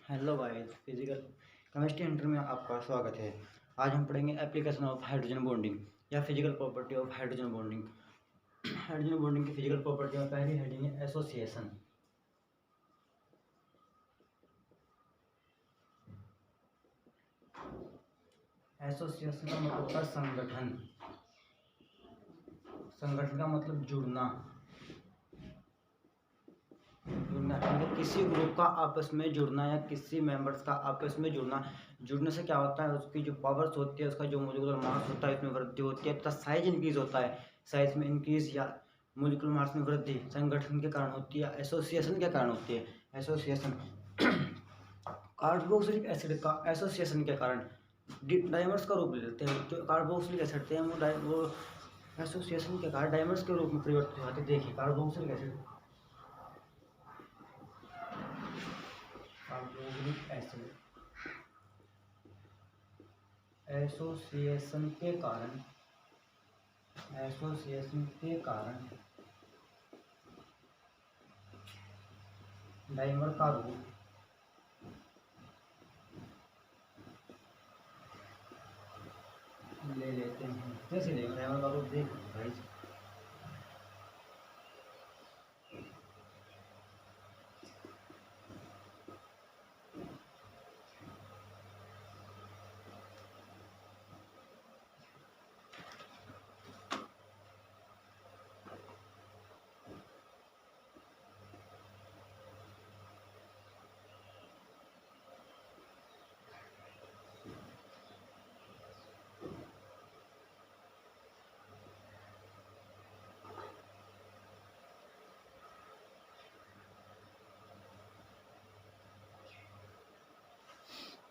Hello guys, physical chemistry inter में आपका स्वागत है। आज हम पढ़ेंगे एप्लीकेशन ऑफ हाइड्रोजन बॉन्डिंग या physical property of hydrogen bonding. Hydrogen bonding की फिजिकल प्रॉपर्टी में पहली हेडिंग है एसोसिएशन। एसोसिएशन का मतलब होता है संगठन। संगठन का मतलब जुड़ना। मतलब किसी ग्रुप का आपस में जुड़ना या किसी मेंबर्स का आपस में जुड़ना। जुड़ने से क्या होता है, उसकी जो पावर्स होती है, उसका जो मोलिकुलर मास होता है, इसमें वृद्धि होती है तथा साइज इंक्रीज होता है। साइज में इंक्रीज या मोलिकुलर मास में वृद्धि संगठन के कारण होती है, एसोसिएशन के कारण होती है। एसोसिएशन कार्बोक्सिलिक एसिड का एसोसिएशन के कारण डाइमर्स का रूप ले लेते हैं। जो कार्बोक्सिलिक एसिड थे वो एसोसिएशन के कारण डाइमर्स के रूप में परिवर्तित हो जाते हैं। देखिए carboxylic acid carboxylic acid association के कारण डाइमर का रूप ले लेते हैं। कैसे लेंगे डाइमर का रूप? देख भाई,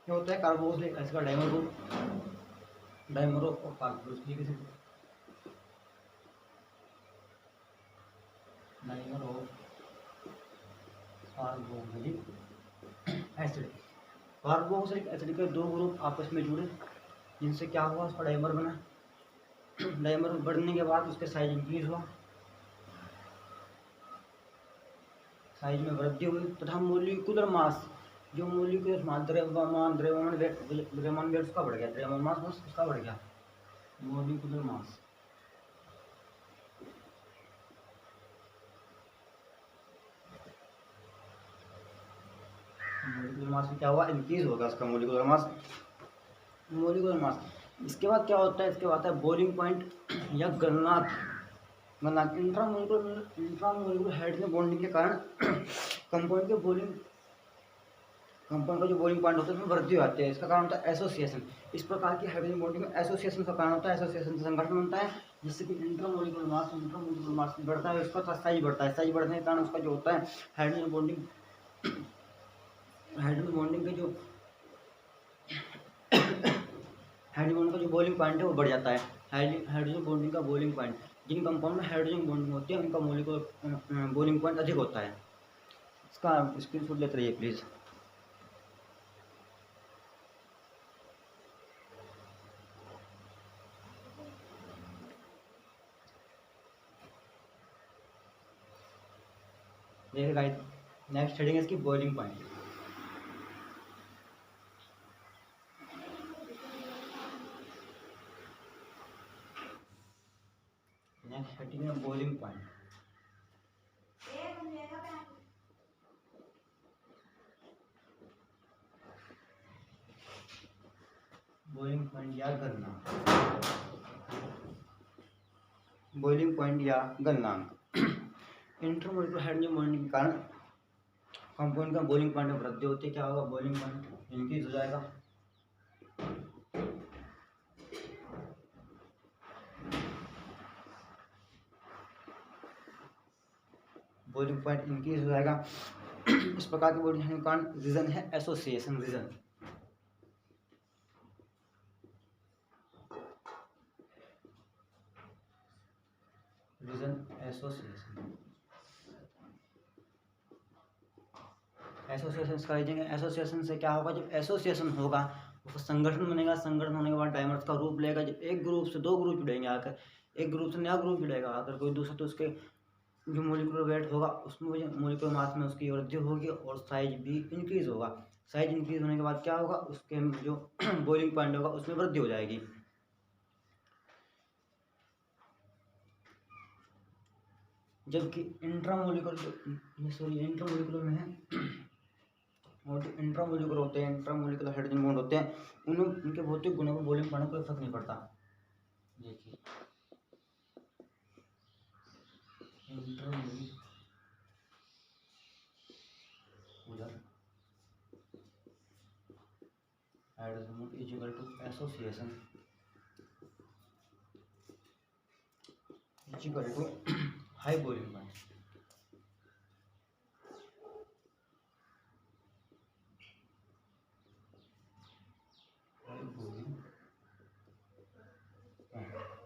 क्या होता है कार्बोक्सिलिक एसिड का dimer group, dimer of carboxylic acid, dimer of carboxylic acid. Carboxylic acid के दो ग्रुप आपस में जुड़े, जिनसे क्या हुआ, उसका डाइमर बना। डाइमर बढ़ने के बाद उसके साइज इंक्रीज हुआ, साइज में वृद्धि हुई तथा मोलिकुलर मास, जो मोलिकुलर मास द्रव्यमान वेग उसका बढ़ गया, द्रव्यमान मास बस उसका बढ़ गया। मोलिकुलर मास में क्या हुआ, इंक्रीज होगा उसका मोलिकुलर मास। इसके बाद क्या होता है, इसके बाद है बॉइलिंग पॉइंट या गलनांक। इंट्रामोलिकुलर हाइड्रोजन बॉन्डिंग के कारण कंपाउंड का जो बॉइलिंग पॉइंट होता है उसमें वृद्धि आती है। इसका कारण होता है एसोसिएशन। इस प्रकार की हाइड्रोजन बॉन्डिंग में एसोसिएशन का कारण होता है, एसोसिएशन से संगठन बनता है, जिससे कि इंट्रामोलिकुलर मास बढ़ता है, उसका साइज बढ़ता है। साइज बढ़ने के कारण उसका जो होता है हाइड्रोजन बॉन्डिंग के जो हाइड्रोजन बॉन्डिंग का जो बॉइलिंग पॉइंट है वो बढ़ जाता है। हाइड्रोजन बॉन्डिंग का बॉइलिंग पॉइंट, जिन कंपाउंड में हाइड्रोजन बॉन्डिंग होती है उनका मोलिकुलर बॉइलिंग पॉइंट अधिक होता है। इसका स्क्रीनशॉट लेते रहिए प्लीज़। देखिए गाइस, नेक्स्ट हेडिंग है इसकी बॉइलिंग पॉइंट। नेक्स्ट हेडिंग है बॉइलिंग पॉइंट। बॉइलिंग पॉइंट या गलनांक। बॉइलिंग पॉइंट या गलनांक इंटरमोलिकुलर हाइड्रोजन बॉन्डिंग के कारण कंपाउंड का बॉइलिंग पॉइंट में वृद्धि होती है। क्या होगा, बॉइलिंग पॉइंट इंक्रीज हो जाएगा। बॉइलिंग पॉइंट इंक्रीज हो जाएगा। इस प्रकार के बॉइलिंग के कारण रीजन है एसोसिएशन। रीजन एसोसिएशन का रीजन है। एसोसिएशन से क्या होगा, जब एसोसिएशन होगा वो संगठन बनेगा। संगठन होने के बाद डाइमर्स का रूप लेगा। जब एक ग्रुप से दो ग्रुप जुड़ेंगे, आकर एक ग्रुप से नया ग्रुप जुड़ेगा, अगर कोई दूसरा तो उसके जो मोलिकुलर वेट होगा उसमें मोलिकुलर मास में उसकी वृद्धि होगी और साइज भी इंक्रीज होगा। साइज इंक्रीज होने के बाद क्या होगा, उसके जो बॉइलिंग पॉइंट होगा उसमें वृद्धि हो जाएगी। जबकि इंट्रामोलिकुलर में है और जो इंट्रामोलिकुलर होते हैं, इंट्रामोलिकुलर हाइड्रोजन बॉन्ड होते हैं, उनके भौतिक गुणों को बॉइलिंग पॉइंट कोई फर्क नहीं पड़ता। देखिए intramolecular hydrogen bond is equal to association is equal to high boiling point.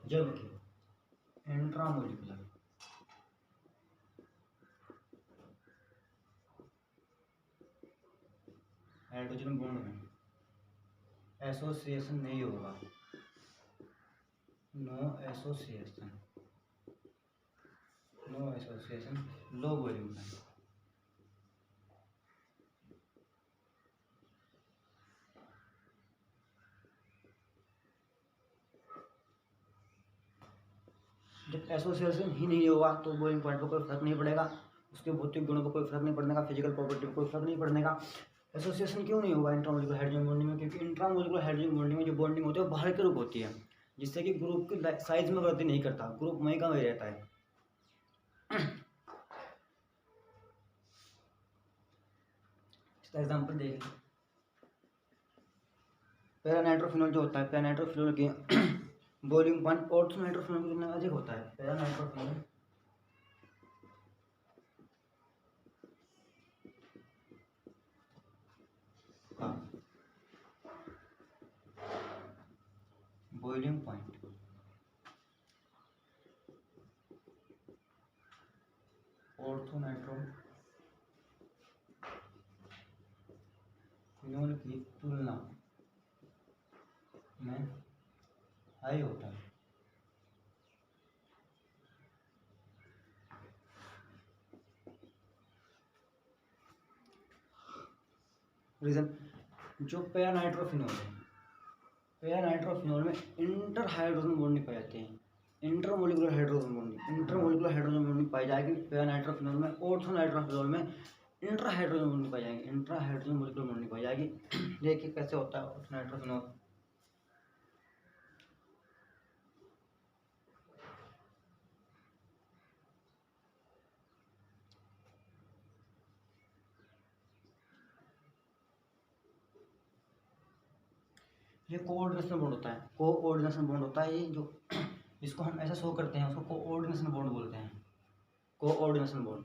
जबकि इंट्रामोलिकुलर हाइड्रोजन बॉन्ड में एसोसिएशन नहीं होगा, no association, low boiling point. जब एसोसिएशन ही नहीं होगा तो बॉइलिंग पॉइंट पर कोई फर्क नहीं पड़ेगा, उसके भौतिक गुणों पर कोई फर्क नहीं पड़ने का, फिजिकल प्रॉपर्टी पर कोई फर्क नहीं पड़ने का। एसोसिएशन क्यों नहीं होगा इंट्रामोलिकुलर हाइड्रोजन बॉन्डिंग में? क्योंकि इंट्रामोलिकुलर हाइड्रोजन बॉन्डिंग में जो बॉन्डिंग होती है वो बाहर के रूप होती है, जिससे कि ग्रुप की साइज में वृद्धि नहीं करता, ग्रुप वहीं का वहीं रहता है। इसका एग्जाम्पल देखिए, पैरानाइट्रोफिनॉल जो होता है, पैरानाइट्रोफिनॉल की बॉइलिंग पॉइंट ऑर्थोनाइट्रोफिनॉल की तुलना में अधिक होता है। पैरानाइट्रोफिनॉल का बॉइलिंग पॉइंट ऑर्थोनाइट्रोफिनॉल की तुलना में हाई होता है। रीजन, जो पैरानाइट्रोफिनॉल है, पैरानाइट्रोफिनॉल में इंटर हाइड्रोजन बॉन्ड नहीं पाए जाते हैं, इंटरमोलिकुलर हाइड्रोजन बॉन्ड पाई जाएगी पैरानाइट्रोफिनॉल में। ऑर्थोनाइट्रोफिनॉल में इंटर हाइड्रोजन बॉन्ड पाई जाएगी, intra hydrogen molecular bond pi जाएगी। देखिए कैसे होता है ऑर्थोनाइट्रोफिनॉल। ये कोऑर्डिनेशन बॉन्ड होता है, कोऑर्डिनेशन बॉन्ड होता है। ये जो इसको हम ऐसा शो करते हैं उसको कोऑर्डिनेशन बॉन्ड बोलते हैं, कोऑर्डिनेशन बॉन्ड।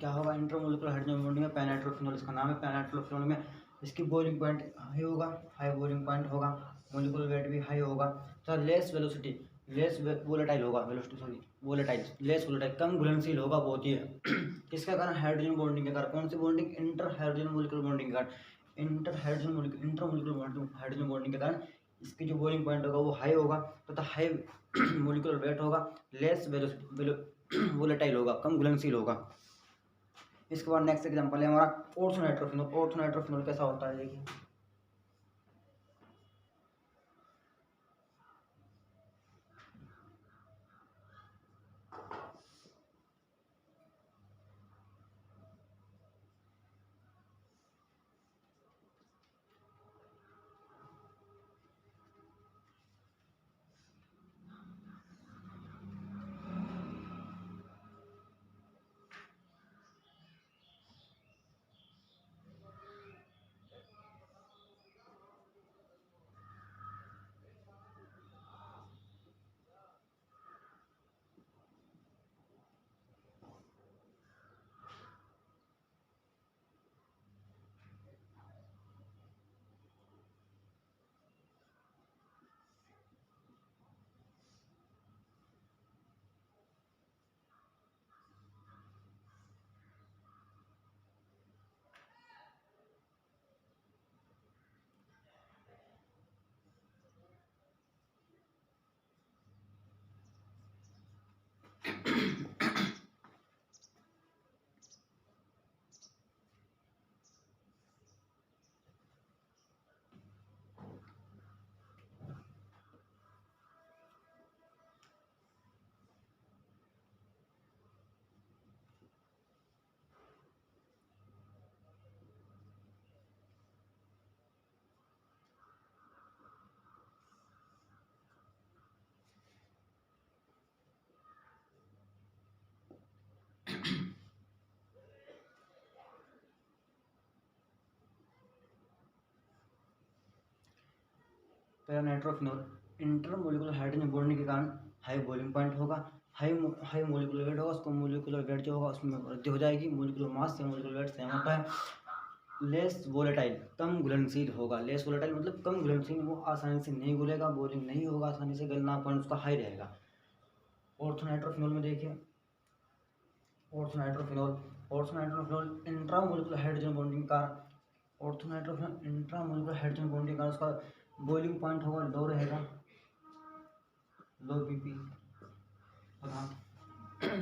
क्या होगा, इंटरमोलिकुलर हाइड्रोजन बॉन्डिंग में पेनाइट्रोफिनॉल इसका नाम है। पेनाइट्रोफिनॉल में इसकी बॉइलिंग पॉइंट हाई होगा, हाई बॉइलिंग पॉइंट होगा, मोलिकुलर वेट भी हाई होगा, तो लेस वेलोसिटी, लेस वोलेटाइल होगा, velocity sorry volatile, less volatile, कम घुलनशील होगा बहुत ही किसका कारण, हाइड्रोजन बॉन्डिंग के कारण। कौन सी bonding, inter hydrogen molecular bonding के कारण, इंटर मोलिकुलर हाइड्रोजन बॉन्डिंग के कारण इसकी जो बॉइलिंग पॉइंट होगा वो हाई होगा तथा हाई मोलिकुलर वेट होगा, लेस वोलेटाइल होगा, कम घुलनशील होगा। इसके बाद नेक्स्ट एग्जांपल है हमारा ऑर्थोनाइट्रोफिनॉल। ऑर्थोनाइट्रोफिनॉल कैसा होता है देखिए, पेनाइट्रोफिनॉल इंटरमोलिकुलर हाइड्रोजन बॉन्डिंग के कारण हाई बॉइलिंग पॉइंट होगा, हाई मोलिकुलर वेट होगा, उसको मोलिकुलर वेट जो होगा उसमें वृद्धि हो जाएगी, मोलिकुलर मास से मोलिकुलर वेट सेम होता है, लेस वोलेटाइल, कम घुलनशील होगा, लेस वोलेटाइल मतलब कम घुलनशील, वो आसानी से नहीं घुलेगा, बॉइलिंग नहीं होगा, आसानी से गलना पॉइंट उसका हाई रहेगा। ऑर्थोनाइट्रोफिनॉल में देखिए, ऑर्थोनाइट्रोफिनॉल इंट्रामोलिकुलर हाइड्रोजन बॉन्डिंग का, ऑर्थोनाइट्रोफिनॉल इंट्रामोलिकुलर हाइड्रोजन बॉन्डिंग का उसका बॉइलिंग पॉइंट होगा लो रहेगा, लो बीपी,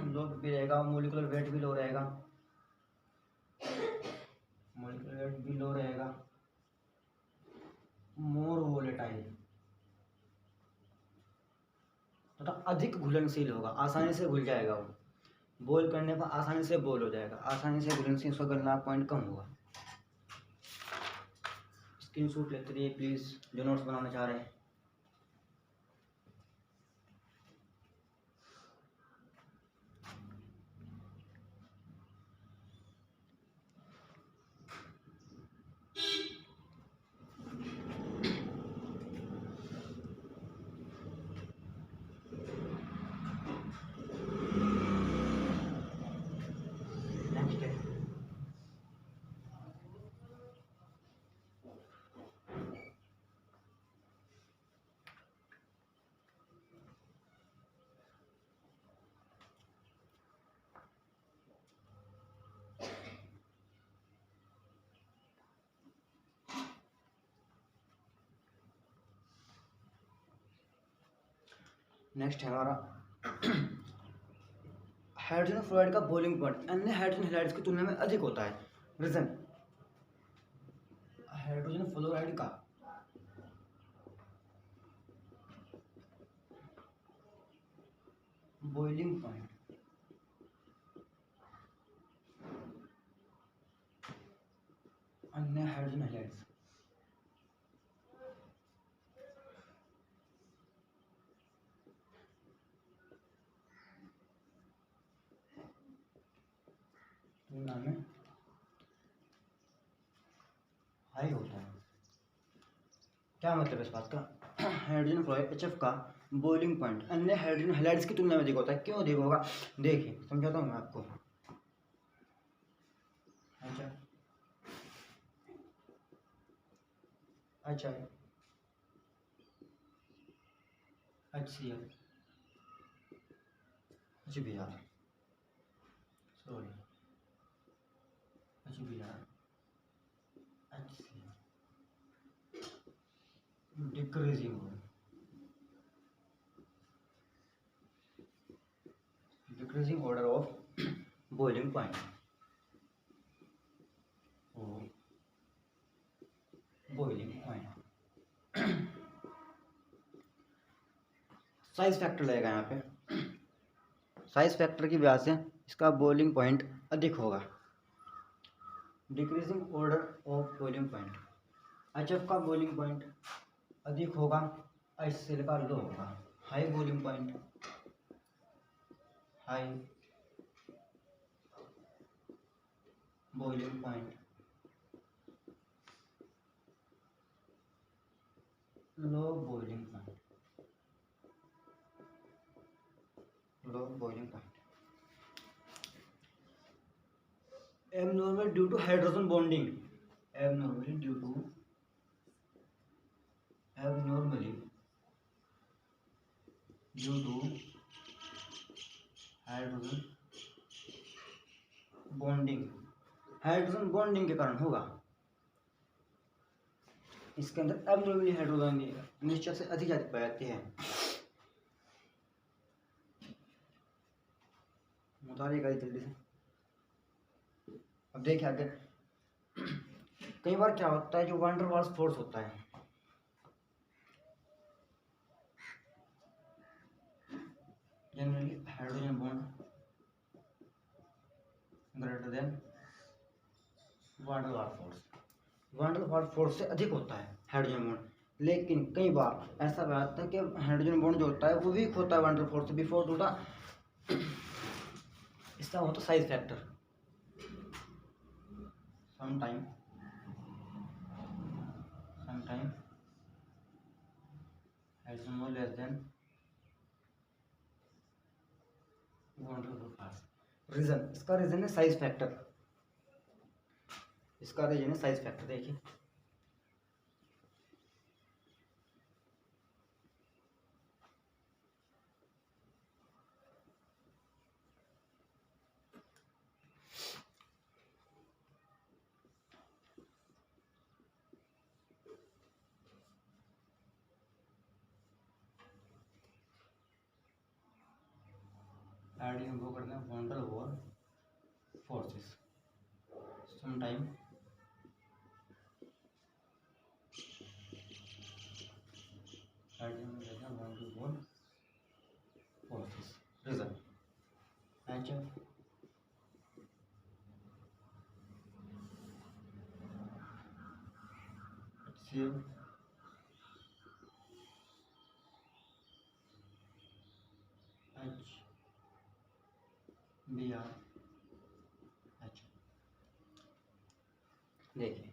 लो बीपी रहेगा, मोलिकुलर वेट भी लो रहेगा, मोलिकुलर वेट भी लो रहेगा, मोर वोलेटाइल तथा अधिक घुलनशील होगा, आसानी से घुल जाएगा, वो बॉईल करने पर आसानी से बॉईल हो जाएगा, आसानी से घुलनशील, उसका गलना पॉइंट कम होगा। स्क्रीनशॉट लेते रहिए प्लीज़, जो नोट्स बनाना चाह रहे हैं। नेक्स्ट है हमारा हाइड्रोजन फ्लोराइड का बॉइलिंग पॉइंट अन्य हाइड्रोजन हैलाइड्स की तुलना में अधिक होता है। रीजन, हाइड्रोजन फ्लोराइड का बॉइलिंग पॉइंट अन्य हाइड्रोजन हैलाइड्स तुलना में हाई होता है। क्या मतलब है इस बात का, हाइड्रोजन फ्लोराइड HF का बॉइलिंग पॉइंट अन्य हाइड्रोजन हैलाइड्स की तुलना में अधिक होता है। क्यों अधिक होगा, देखिए समझाता हूँ मैं आपको। अच्छा अच्छा HCl HBr sorry HBr HCl decreasing order of boiling point boiling point size factor लगेगा यहाँ पे। साइज फैक्टर की वजह से इसका बॉइलिंग पॉइंट अधिक होगा। Decreasing order of boiling point, HF का बॉइलिंग पॉइंट अधिक होगा, HCl का लो होगा। High boiling point, high boiling point, low boiling point, low boiling point. Abnormal due to hydrogen bonding, abnormally due to hydrogen bonding, hydrogen bonding के कारण होगा। इसके अंदर एबनॉर्मली हाइड्रोजन निश्चय से अधिक पाए जाते हैं। उतारिएगा जल्दी से। अब देखिए आगे, कई बार क्या होता है, जो वैन डर वाल्स फोर्स होता है, generally hydrogen bond greater than van der Waals force, van der Waals force से अधिक होता है हाइड्रोजन बॉन्ड। लेकिन कई बार ऐसा होता है कि हाइड्रोजन बॉन्ड जो होता है वो वीक होता है वैन डर फोर्स से बिफोर टू द, इसका होता है size factor. sometime hydrogen more less than 1/4। Reason, इसका रीजन है साइज फैक्टर, इसका रीजन है साइज फैक्टर। देखिए एडिंग वो करते हैं van der Waals forces, sometime adding में रहते हैं van der Waals forces. Reason HF HCl HBr H। देखिए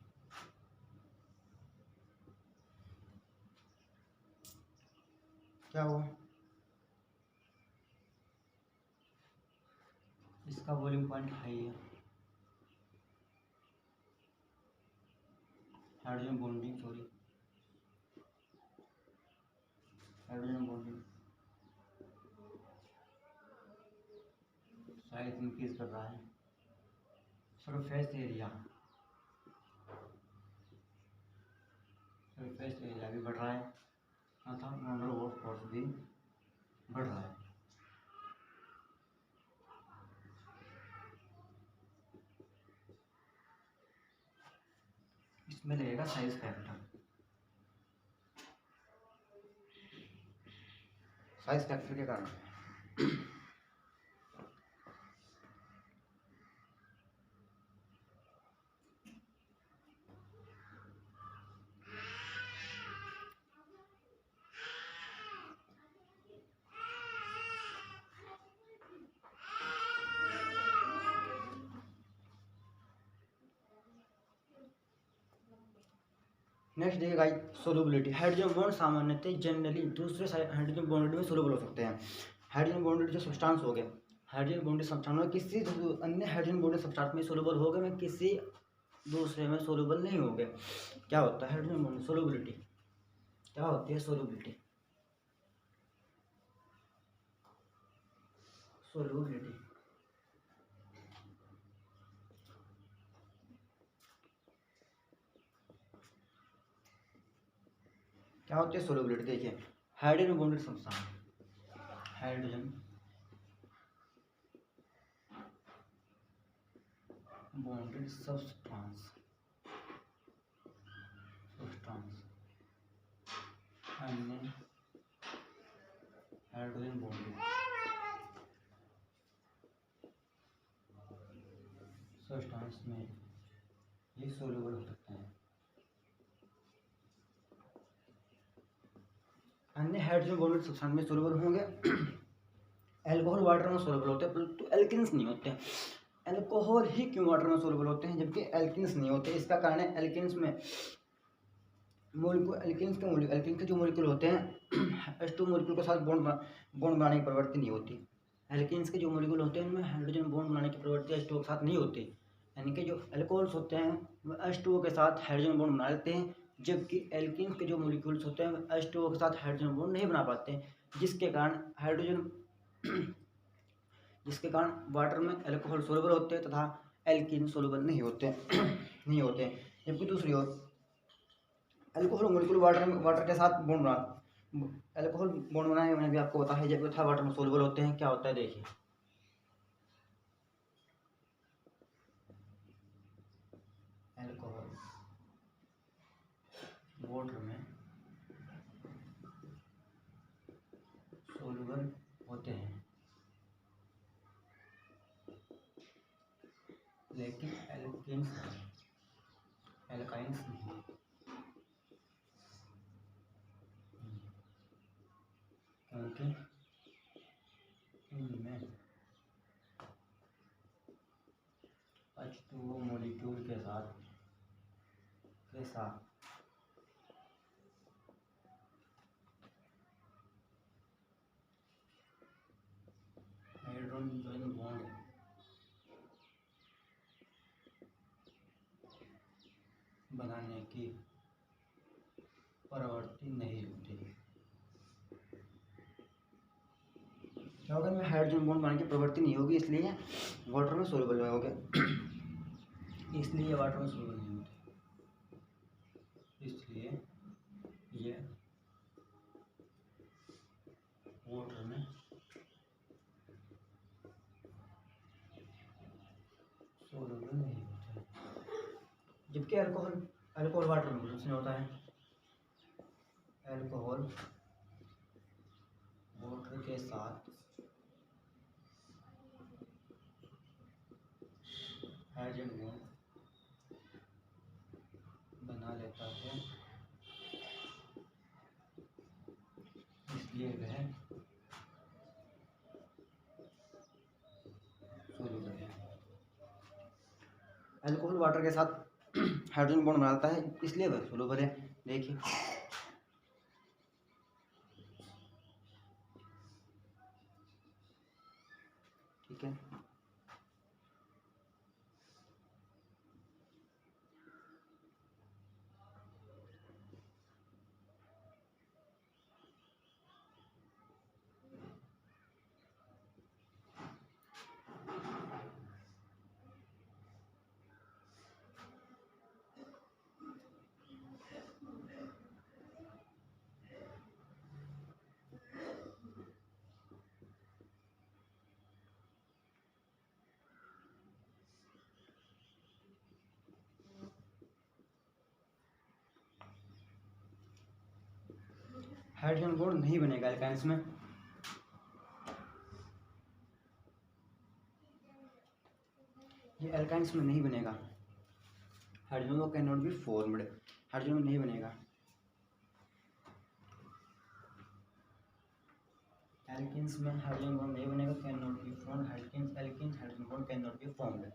क्या हुआ, इसका बॉइलिंग पॉइंट हाई है, हाइड्रोजन बॉन्डिंग साइज इंक्रीज कर रहा है। सरफेस एरिया भी बढ़ रहा है, अर्थात वैन डर वाल्स फोर्स भी बढ़ रहा है। इसमें लगेगा साइज फैक्टर, साइज फैक्टर के कारण। नेक्स्ट देखिए गाइस, सोलुबिलिटी। हाइड्रोजन बॉन्ड सामान्यतः जनरली दूसरे हाइड्रोजन बॉन्ड में सोलुबल हो सकते हैं। हाइड्रोजन बॉन्ड जो सब्सटेंस हो गए, हाइड्रोजन बॉन्डेड सब्सटेंस में किसी अन्य हाइड्रोजन बॉन्डेड सब्सटेंस में सोलुबल हो गए, मैं किसी दूसरे में सोलुबल नहीं हो गए। क्या होता है हाइड्रोजन बॉन्ड सोलुबिलिटी? क्या होती है सोलुबिलिटी? सोलुबिलिटी क्या होती है सोलुबिलिटी? देखिए hydrogen bonded substance, hydrogen bonded substance अन्य हाइड्रोजन बॉन्डेड सब्सटेंस में ये सोलुबल हो सकते हैं। अन्य हाइड्रोजन बॉन्डेड सब्सटेंस में सोलुबल होंगे। अल्कोहल वाटर में सोलुबल होते हैं परंतु एल्किन्स नहीं होते। अल्कोहल ही क्यों वाटर में सोलुबल होते हैं जबकि एल्किन्स नहीं होते? इसका कारण है एल्किन्स में एल्किन के जो मॉलिक्यूल होते हैं H2 मॉलिक्यूल के साथ बॉन्ड बनाने की प्रवृत्ति नहीं होती। एल्किन्स के जो मॉलिक्यूल होते हैं उनमें हाइड्रोजन बॉन्ड बनाने की प्रवृत्ति H2 के साथ नहीं होती। यानी कि जो अल्कोहल्स होते हैं वह H2O के साथ हाइड्रोजन बॉन्ड बना लेते हैं, जबकि एल्किन्स के जो मॉलिक्यूल्स होते हैं वह H2O के साथ हाइड्रोजन बॉन्ड नहीं बना पाते, जिसके कारण वाटर में अल्कोहल सोलुबल होते हैं तथा एल्किन सोलुबल नहीं होते नहीं होते। जबकि दूसरी ओर अल्कोहल मॉलिक्यूल वाटर के साथ बॉन्ड बना अल्कोहल बॉन्ड बनाने मैंने भी आपको बताया जब यथा वाटर में सोलुबल होते हैं। क्या होता है देखिए अल्कोहल वाटर में सोलुबल होते हैं लेकिन एल्काइंस नहीं, क्योंकि इनमें H2O मॉलिक्यूल के साथ हाइड्रोजन बॉन्ड बनाने की प्रवृत्ति नहीं होती। क्या होगा? में हाइड्रोजन बॉन्ड बनाने की प्रवृत्ति नहीं होगी, इसलिए वाटर में सोलुबल नहीं होंगे इसलिए वाटर में सोलुबल नहीं होते, इसलिए ये वाटर में सोलुबल नहीं होते। जबकि अल्कोहल वाटर में कुछ नहीं होता है। अल्कोहल वाटर के साथ हाइड्रोजन बॉन्ड बना लेता है, इसलिए वह सोलुबल है। अल्कोहल वाटर के साथ हाइड्रोजन बॉन्ड बनाता है, इसलिए वह सोलुबल है। देखिए ठीक है। हाइड्रोजन बॉन्ड नहीं बनेगा एल्काइंस में। ये एल्काइंस में नहीं बनेगा। Hydrogen can not be formed, hydrogen में नहीं बनेगा। एल्किन्स में हाइड्रोजन बॉन्ड नहीं बनेगा, can not be formed. Alkenes hydrogen bond can not be formed.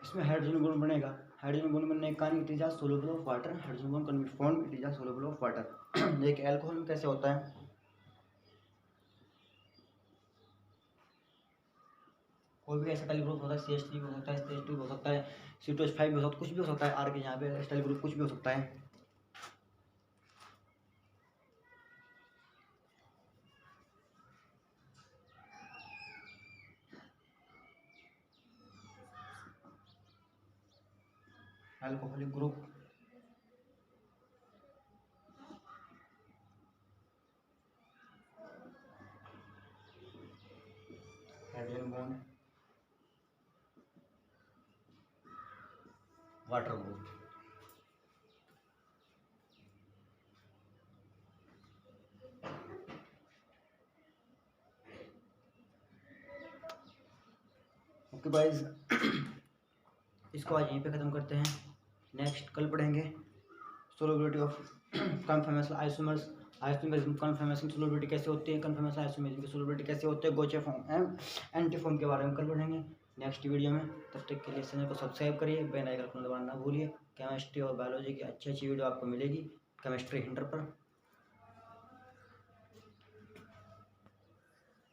इसमें हाइड्रोजन बॉन्ड बनेगा। हाइड्रोजन बॉन्ड बनने का कारण it is a soluble of water. Hydrogen bond can be form, it is a soluble of water. एक alcohol में कैसे होता है, कोई भी ऐसा एस्टाइल ग्रुप होता है, CH3 हो सकता है, CH2 हो सकता है, C2H5 हो सकता है, कुछ भी हो सकता है। आर के यहाँ पे एस्टाइल ग्रुप कुछ भी हो सकता है। Alcoholic group hydrogen bond water group. Okay guys, इसको आज यहीं पे ख़त्म करते हैं। नेक्स्ट कल पढ़ेंगे solubility of conformation isomers, isomerism conformation solubility कैसे होती है, कन्फर्मेशन आइसोमेरिज्म की सोलबिलिटी कैसे होती है, गोचे फॉर्म एंटी फॉर्म के बारे में कल पढ़ेंगे नेक्स्ट वीडियो में। तब तक के लिए चैनल को सब्सक्राइब करिए, बेल आइकन को दबाना ना भूलिए। केमिस्ट्री और बायोलॉजी की अच्छी अच्छी वीडियो आपको मिलेगी केमिस्ट्री हिंटर पर।